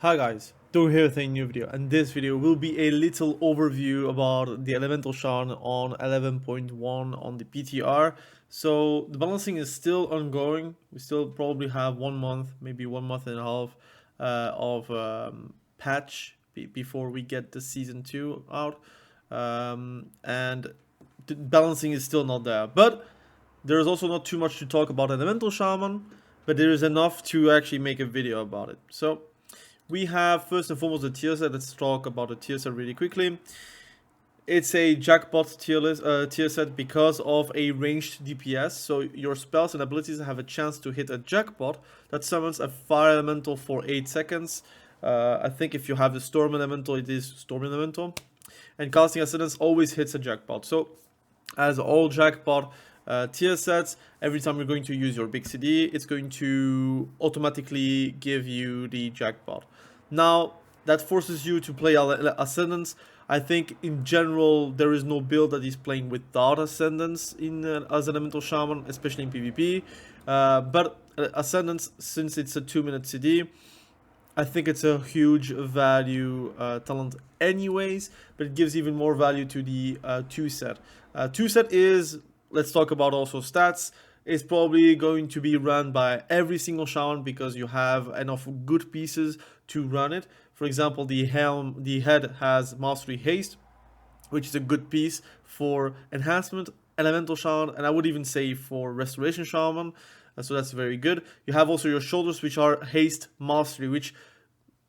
Hi guys, Doug here with a new video, and this video will be a little overview about the Elemental Shaman on 11.1 on the PTR. So the balancing is still ongoing. We still probably have 1 month, maybe 1 month and a half of patch before we get the season 2 out. And the balancing is still not there. But there's also not too much to talk about Elemental Shaman, but there is enough to actually make a video about it. So we have first and foremost the tier set. Let's talk about the tier set really quickly. It's a jackpot tier set because of a ranged DPS. So your spells and abilities have a chance to hit a jackpot that summons a fire elemental for 8 seconds. I think if you have the storm elemental, it is storm elemental. And casting Ascendance always hits a jackpot. So as all jackpot tier sets, every time you're going to use your big CD, it's going to automatically give you the jackpot. Now, that forces you to play Ascendance. I think in general, there is no build that is playing without Ascendance as Elemental Shaman, especially in PvP. But Ascendance, since it's a 2-minute CD, I think it's a huge value talent anyways, but it gives even more value to the 2 set. 2 set is, let's talk about also stats, is probably going to be run by every single shaman because you have enough good pieces to run it. For example, the head has Mastery Haste, which is a good piece for enhancement, Elemental Shaman, and I would even say for Restoration Shaman. So that's very good. You have also your shoulders, which are Haste Mastery, which,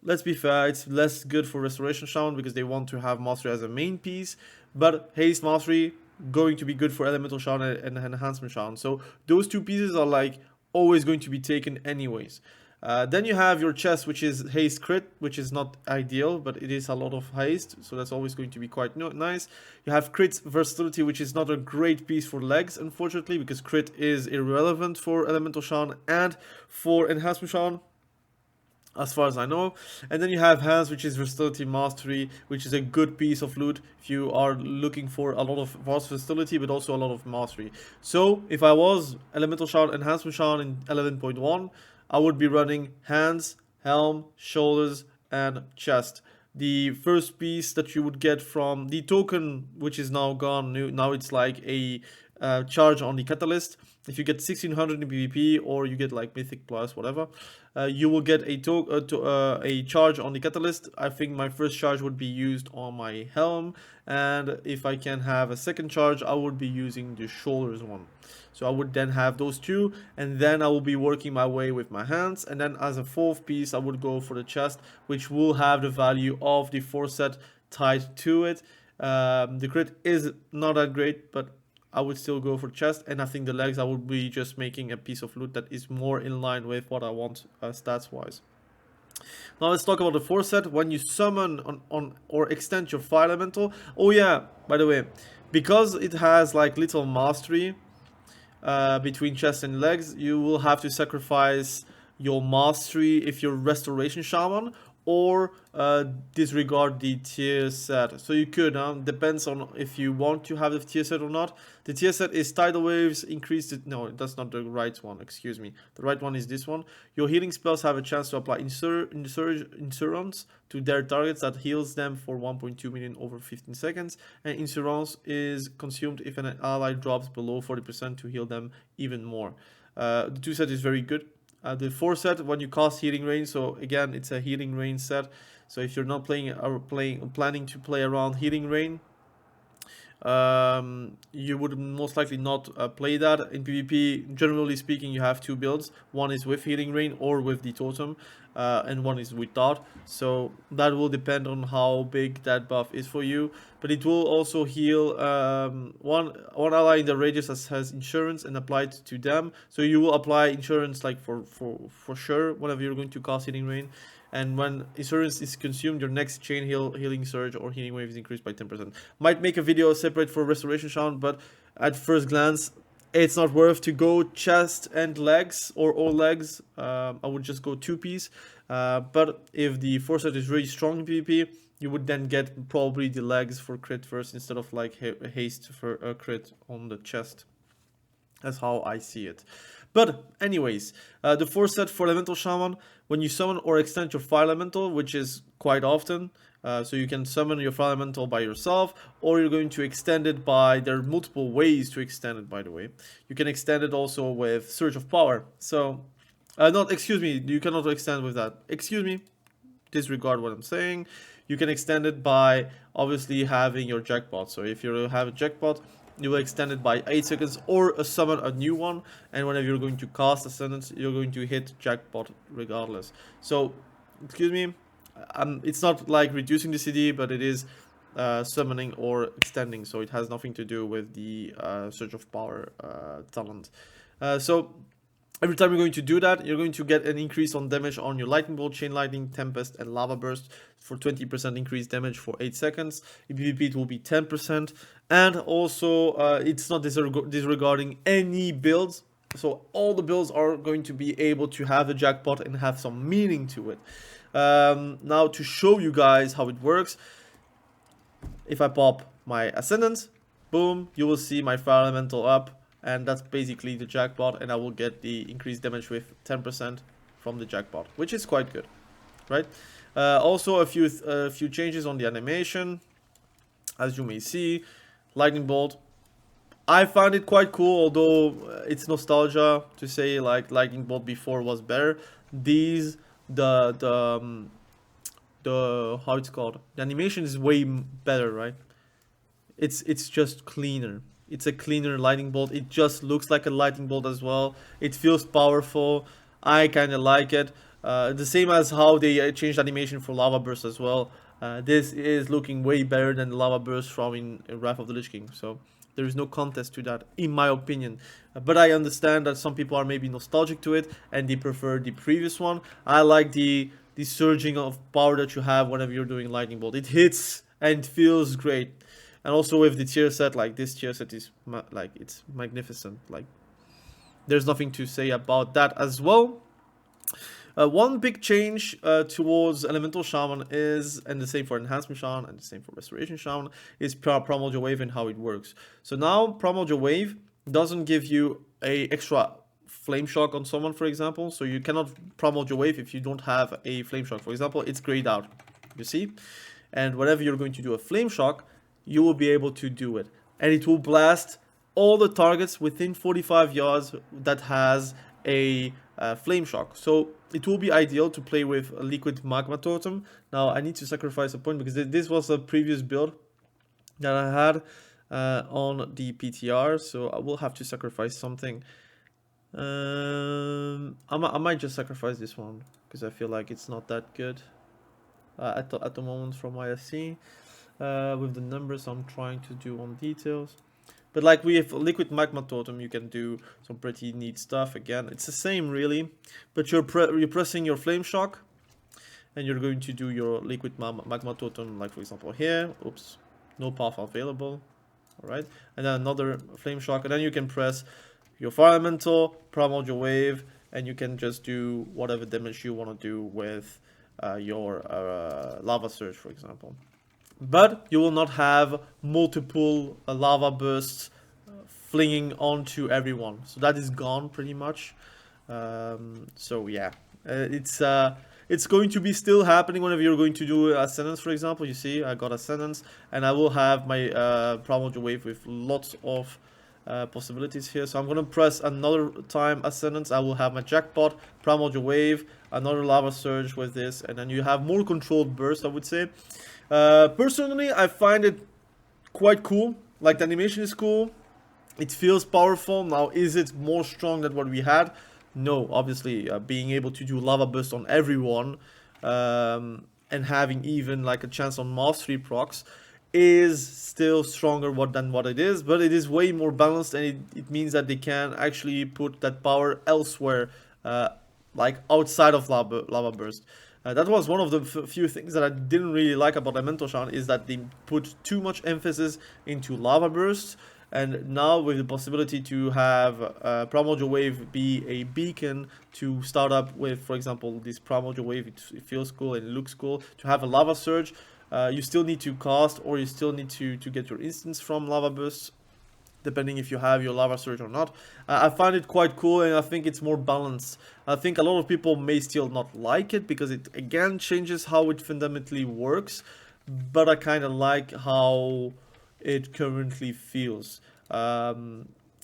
let's be fair, it's less good for Restoration Shaman because they want to have Mastery as a main piece. But Haste Mastery, going to be good for Elemental Shaman and Enhancement Shaman. So those 2 pieces are like always going to be taken anyways. Then you have your chest, which is haste crit, which is not ideal, but it is a lot of haste, so that's always going to be quite nice. You have crit versatility, which is not a great piece for legs, unfortunately, because crit is irrelevant for Elemental Shaman and for Enhancement Shaman, as far as I know. And then you have hands, which is versatility mastery, which is a good piece of loot if you are looking for a lot of vast versatility but also a lot of mastery. So if I was Elemental Shaman, Enhancement Shaman in 11.1, I would be running hands, helm, shoulders, and chest. The first piece that you would get from the token, which is now gone, now it's like a charge on the catalyst. If you get 1600 in PvP or you get like Mythic Plus, whatever, you will get a charge on the catalyst. I think my first charge would be used on my helm, and if I can have a second charge, I would be using the shoulders one. So I would then have those 2, and then I will be working my way with my hands, and then as a 4th piece, I would go for the chest, which will have the value of the 4 set tied to it. The crit is not that great, but I would still go for chest, and I think the legs I would be just making a piece of loot that is more in line with what I want stats wise. Now let's talk about the 4 set. When you summon on or extend your fire elemental, oh yeah, by the way, because it has like little mastery between chest and legs, you will have to sacrifice your mastery if you're Restoration Shaman, or disregard the tier set. So you could, depends on if you want to have the tier set or not. The tier set is tidal waves, increased. No, that's not the right one, excuse me. The right one is this one. Your healing spells have a chance to apply insurance to their targets that heals them for 1.2 million over 15 seconds. And insurance is consumed if an ally drops below 40% to heal them even more. The 2 set is very good. The 4 set, when you cast Healing Rain, so again, it's a Healing Rain set. So if you're not planning to play around Healing Rain, you would most likely not play that. In PvP, generally speaking, you have 2 builds. One is with Healing Rain or with the Totem, and one is without. So that will depend on how big that buff is for you. But it will also heal one ally in the radius that has insurance and apply it to them. So you will apply insurance like for sure whenever you're going to cast Healing Rain. And when insurance is consumed, your next chain healing surge or healing wave is increased by 10%. Might make a video separate for Restoration Shaman, but at first glance, it's not worth to go chest and legs or all legs. I would just go 2 piece. But if the 4 set is really strong in PvP, you would then get probably the legs for crit first instead of like haste for a crit on the chest. That's how I see it. But anyways, the 4 set for Elemental Shaman, when you summon or extend your Fire Elemental, which is quite often, so you can summon your Fire Elemental by yourself, or you're going to extend it by, there are multiple ways to extend it, by the way. You can extend it also with Surge of Power. So, excuse me, you cannot extend with that. Excuse me, disregard what I'm saying. You can extend it by obviously having your jackpot. So if you have a jackpot, you will extend it by 8 seconds or summon a new one, and whenever you're going to cast a sentence, you're going to hit jackpot regardless. So, excuse me, it's not like reducing the CD, but it is summoning or extending, so it has nothing to do with the Surge of Power talent. So every time you're going to do that, you're going to get an increase on damage on your Lightning Bolt, Chain Lightning, Tempest, and Lava Burst for 20% increased damage for 8 seconds. In PvP, it will be 10%. And also, it's not disregarding any builds. So all the builds are going to be able to have a jackpot and have some meaning to it. Now, to show you guys how it works, if I pop my Ascendant, boom, you will see my Fire Elemental up. And that's basically the jackpot, and I will get the increased damage with 10% from the jackpot, which is quite good, right? Also, a few changes on the animation, as you may see. Lightning Bolt, I found it quite cool, although it's nostalgia to say like Lightning Bolt before was better. The how it's called, the animation is way better, right? It's just cleaner. It's a cleaner Lightning Bolt. It just looks like a Lightning Bolt as well. It feels powerful. I kind of like it. The same as how they changed animation for Lava Burst as well. This is looking way better than the Lava Burst from in Wrath of the Lich King. So there is no contest to that, in my opinion. But I understand that some people are maybe nostalgic to it and they prefer the previous one. I like the surging of power that you have whenever you're doing Lightning Bolt. It hits and feels great. And also with the tier set, like this tier set is like, it's magnificent. Like, there's nothing to say about that as well. One big change towards Elemental Shaman is, and the same for Enhancement Shaman and the same for Restoration Shaman, is Primordial Wave and how it works. So now Primordial Wave doesn't give you a extra Flame Shock on someone, for example. So you cannot Primordial Wave if you don't have a Flame Shock. For example, it's grayed out, you see? And whenever you're going to do a Flame Shock, you will be able to do it, and it will blast all the targets within 45 yards that has a Flame Shock. So it will be ideal to play with a Liquid Magma Totem. Now I need to sacrifice a point because this was a previous build that I had on the PTR, so I will have to sacrifice something. I might just sacrifice this one because I feel like it's not that good at the moment from what I see. With the numbers I'm trying to do on details, but like we have Liquid Magma Totem, you can do some pretty neat stuff. Again, it's the same really, but you're pressing your Flame Shock and you're going to do your Liquid Magma Totem, like for example here. Oops, no path available. All right, and then another Flame Shock, and then you can press your Fire Elemental, Primordial Wave, and you can just do whatever damage you want to do with your Lava Surge, for example. But you will not have multiple lava bursts flinging onto everyone. So that is gone pretty much. So yeah, it's going to be still happening whenever you're going to do Ascendance, for example. You see, I got Ascendance, and I will have my Primordial Wave with lots of possibilities here. So I'm gonna press another time Ascendance. I will have my Jackpot, Primordial Wave, another Lava Surge with this, and then you have more controlled burst, I would say. Personally, I find it quite cool. Like, the animation is cool. It feels powerful. Now, is it more strong than what we had? No, obviously, being able to do Lava Burst on everyone and having even like a chance on Mastery procs is still stronger than what it is, but it is way more balanced, and it means that they can actually put that power elsewhere, like outside of Lava Burst. That was one of the few things that I didn't really like about Elemental Shaman, is that they put too much emphasis into Lava Burst, and now with the possibility to have Primordial Wave be a beacon to start up with, for example, this Primordial Wave, it feels cool and it looks cool. To have a Lava Surge, you still need to cast, or you still need to get your instance from Lava Burst. depending if you have your lava surge or not. I find it quite cool, and I think it's more balanced. I think a lot of people may still not like it because it again changes how it fundamentally works, but I kind of like how it currently feels.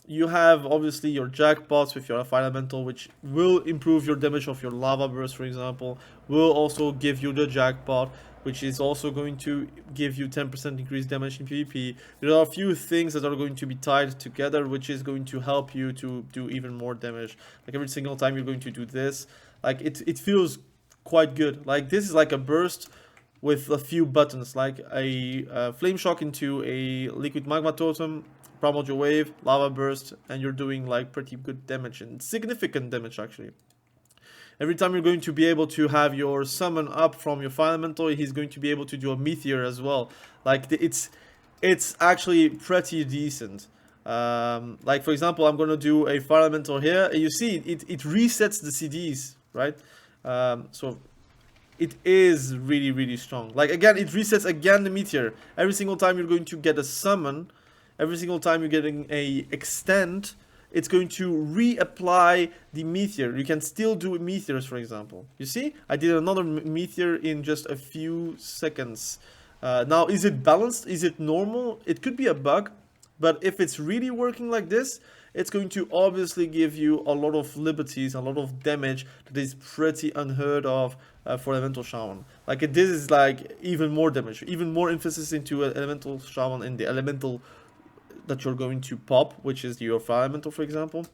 You have obviously your jackpots with your elemental, which will improve your damage of your lava burst, for example. Will also give you the jackpot, which is also going to give you 10% increased damage in PvP. There are a few things that are going to be tied together, which is going to help you to do even more damage. Like every single time you're going to do this, like it feels quite good. Like this is like a burst with a few buttons, like a flame shock into a liquid magma totem, primordial wave, lava burst, and you're doing like pretty good damage, and significant damage actually. Every time you're going to be able to have your summon up from your fire elemental, he's going to be able to do a meteor as well. Like it's actually pretty decent. Like for example, I'm gonna do a fire elemental here, and you see it resets the CDs, right? So it is really strong. Like again, it resets again the meteor. Every single time you're going to get a summon, every single time you're getting a extend, it's going to reapply the meteor. You can still do meteors, for example. You see, I did another meteor in just a few seconds. Now, is it balanced? Is it normal? It could be a bug, but if it's really working like this, it's going to obviously give you a lot of liberties, a lot of damage that is pretty unheard of for Elemental Shaman. Like this is like even more damage, even more emphasis into Elemental Shaman and the Elemental that you're going to pop, which is your fire elemental, for example.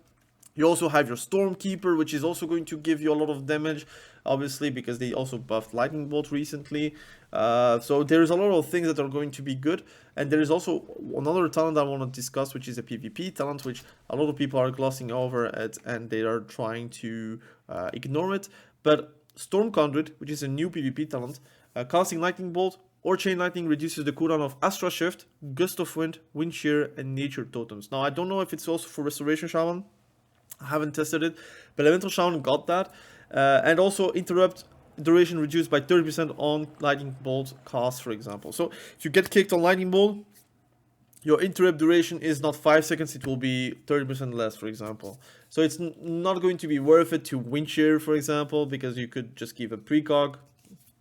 You also have your Stormkeeper, which is also going to give you a lot of damage, obviously, because they also buffed Lightning Bolt recently. So there's a lot of things that are going to be good. And there is also another talent I want to discuss, which is a PvP talent, which a lot of people are glossing over it and they are trying to ignore it. But Storm Conduit, which is a new PvP talent, casting Lightning Bolt or Chain Lightning reduces the cooldown of Astra Shift, Gust of Wind, Wind Shear, and Nature Totems. Now, I don't know if it's also for Restoration Shaman. I haven't tested it, but Elemental Shaman got that. And also Interrupt duration reduced by 30% on Lightning Bolt cast, for example. So, if you get kicked on Lightning Bolt, your interrupt duration is not 5 seconds, it will be 30% less, for example. So, it's not going to be worth it to Wind Shear, for example, because you could just give a precog.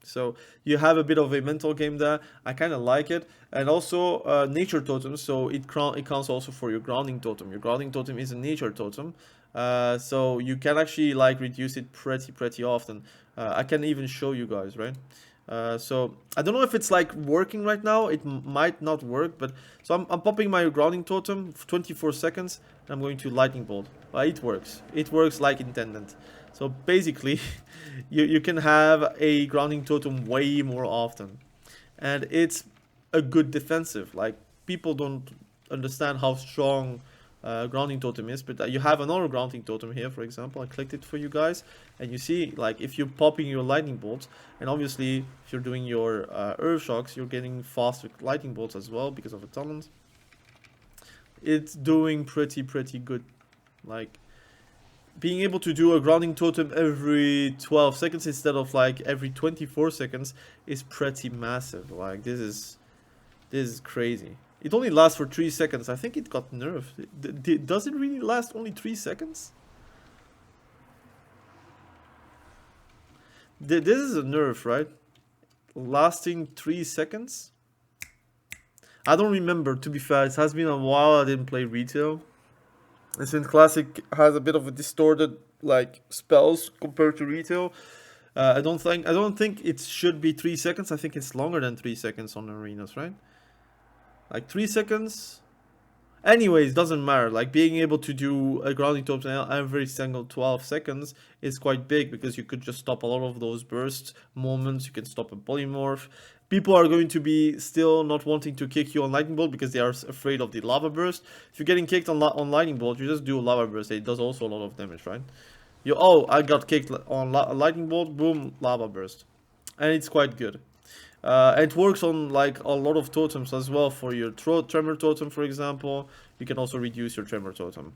So you have a bit of a mental game there. I kind of like it. And also nature totems. So it counts also for your grounding totem. Your grounding totem is a nature totem. So you can actually like reduce it pretty often. I can even show you guys, right? So I don't know if it's like working right now. It might not work, but so I'm popping my grounding totem for 24 seconds. And I'm going to lightning bolt. It works. It works like intended. So basically, you can have a grounding totem way more often. And it's a good defensive. Like, people don't understand how strong grounding totem is. But you have another grounding totem here, for example. I clicked it for you guys. And you see, like, if you're popping your lightning bolts, and obviously, if you're doing your earth shocks, you're getting faster lightning bolts as well because of the talent. It's doing pretty good. Like, being able to do a grounding totem every 12 seconds instead of like every 24 seconds is pretty massive. Like this is crazy. It only lasts for 3 seconds. I think it got nerfed. Does it really last only 3 seconds? This is a nerf, right? Lasting 3 seconds? I don't remember, to be fair. It has been a while I didn't play retail. And since Classic has a bit of a distorted like spells compared to retail, I don't think it should be 3 seconds. I think it's longer than 3 seconds on arenas, right? Like 3 seconds. Anyways, doesn't matter. Like being able to do a grounding totem every single 12 seconds is quite big because you could just stop a lot of those burst moments. You can stop a polymorph. People are going to be still not wanting to kick you on lightning bolt because they are afraid of the lava burst. If you're getting kicked on lightning bolt, you just do a lava burst. It does also a lot of damage, right? I got kicked on lightning bolt, boom, lava burst, and it's quite good. It works on like a lot of totems as well. For your tremor totem, for example, you can also reduce your tremor totem.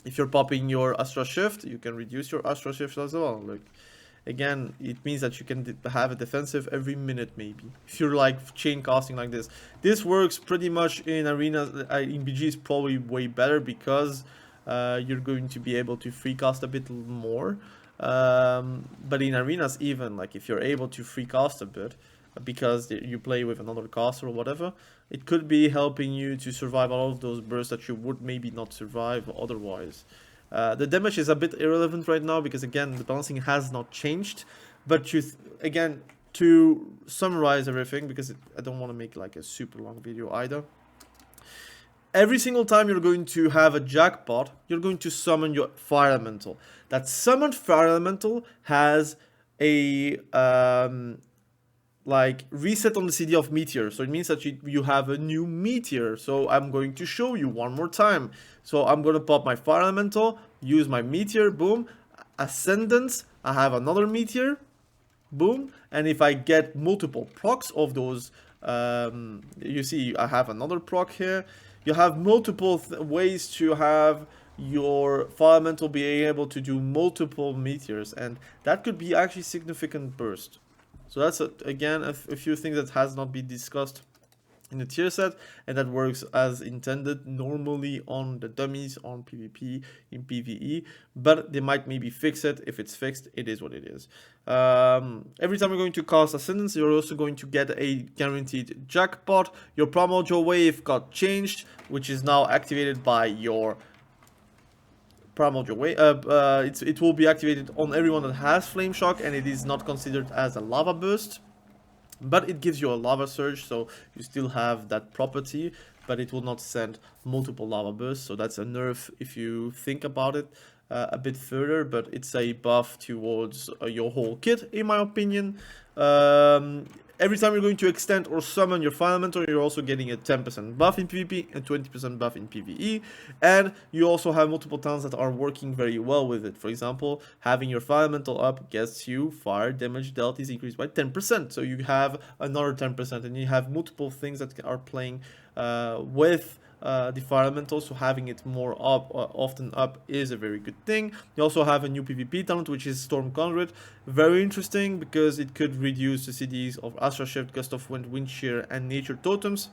If you're popping your Astra Shift, you can reduce your Astra Shift as well. Look, again, it means that you can have a defensive every minute maybe. If you're like chain casting like this. This works pretty much in arenas. In BG is probably way better because you're going to be able to free cast a bit more. But in arenas even, like if you're able to free cast a bit, because you play with another caster or whatever, it could be helping you to survive all of those bursts that you would maybe not survive otherwise. The damage is a bit irrelevant right now because again the balancing has not changed, but again, to summarize everything, because I don't want to make like a super long video either. Every single time you're going to have a jackpot, you're going to summon your fire elemental. That summoned fire elemental has a like reset on the CD of meteor, so it means that you have a new meteor. So I'm going to show you one more time. So I'm going to pop my fire elemental, use my meteor, boom, ascendance, I have another meteor, boom, and if I get multiple procs of those, you see I have another proc here. You have multiple ways to have your fire elemental being able to do multiple meteors, and that could be actually significant burst. So that's, again, a few things that has not been discussed in the tier set, and that works as intended normally on the dummies, on PvP, in PvE, but they might maybe fix it. If it's fixed, it is what it is. Every time you're going to cast Ascendance, you're also going to get a guaranteed jackpot. Your Primordial wave got changed, which is now activated by your Primordial wave. It will be activated on everyone that has Flame Shock, and it is not considered as a lava burst, but it gives you a lava surge, so you still have that property, but it will not send multiple lava bursts. So that's a nerf if you think about it a bit further, but it's a buff towards your whole kit, in my opinion. Every time you're going to extend or summon your fire elemental, you're also getting a 10% buff in PvP and 20% buff in PvE. And you also have multiple talents that are working very well with it. For example, having your fire elemental up gets you fire damage dealt is increased by 10%. So you have another 10%, and you have multiple things that are playing with the fire elemental, so having it more up, often up, is a very good thing. You also have a new PvP talent, which is Storm Conduit. Very interesting because it could reduce the CDs of Astral Shift, Gust of Wind, Wind Shear, and Nature Totems.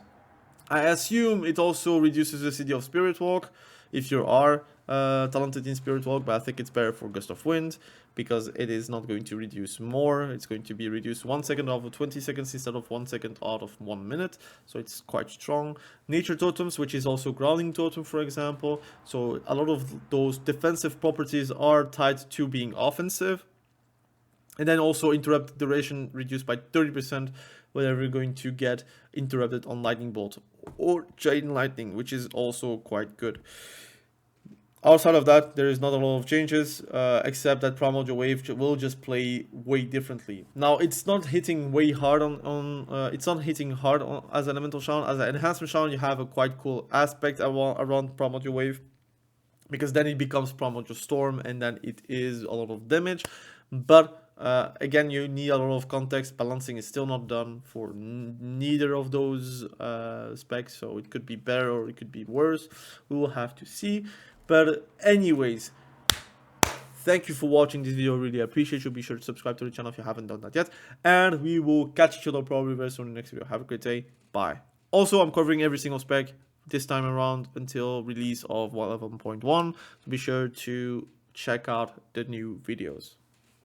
I assume it also reduces the CD of Spirit Walk if you are talented in Spirit Walk, but I think it's better for Gust of Wind because it is not going to reduce more. It's going to be reduced 1 second out of 20 seconds instead of 1 second out of 1 minute, so it's quite strong. Nature Totems, which is also Growling Totem, for example, so a lot of those defensive properties are tied to being offensive. And then also interrupt duration reduced by 30% whenever you're going to get interrupted on Lightning Bolt or Chain Lightning, which is also quite good. Outside of that, there is not a lot of changes, except that Primordial Wave will just play way differently. Now, it's not hitting way hard it's not hitting hard as an Elemental Shaman. As an Enhancement Shaman, you have a quite cool aspect around Primordial Wave, because then it becomes Primordial Storm, and then it is a lot of damage. But again, you need a lot of context. Balancing is still not done for neither of those specs, so it could be better or it could be worse. We will have to see. But anyways, thank you for watching this video. Really appreciate you. Be sure to subscribe to the channel if you haven't done that yet, and we will catch each other probably very soon in the next video. Have a great day. Bye. Also, I'm covering every single spec this time around until release of 11.1, so be sure to check out the new videos.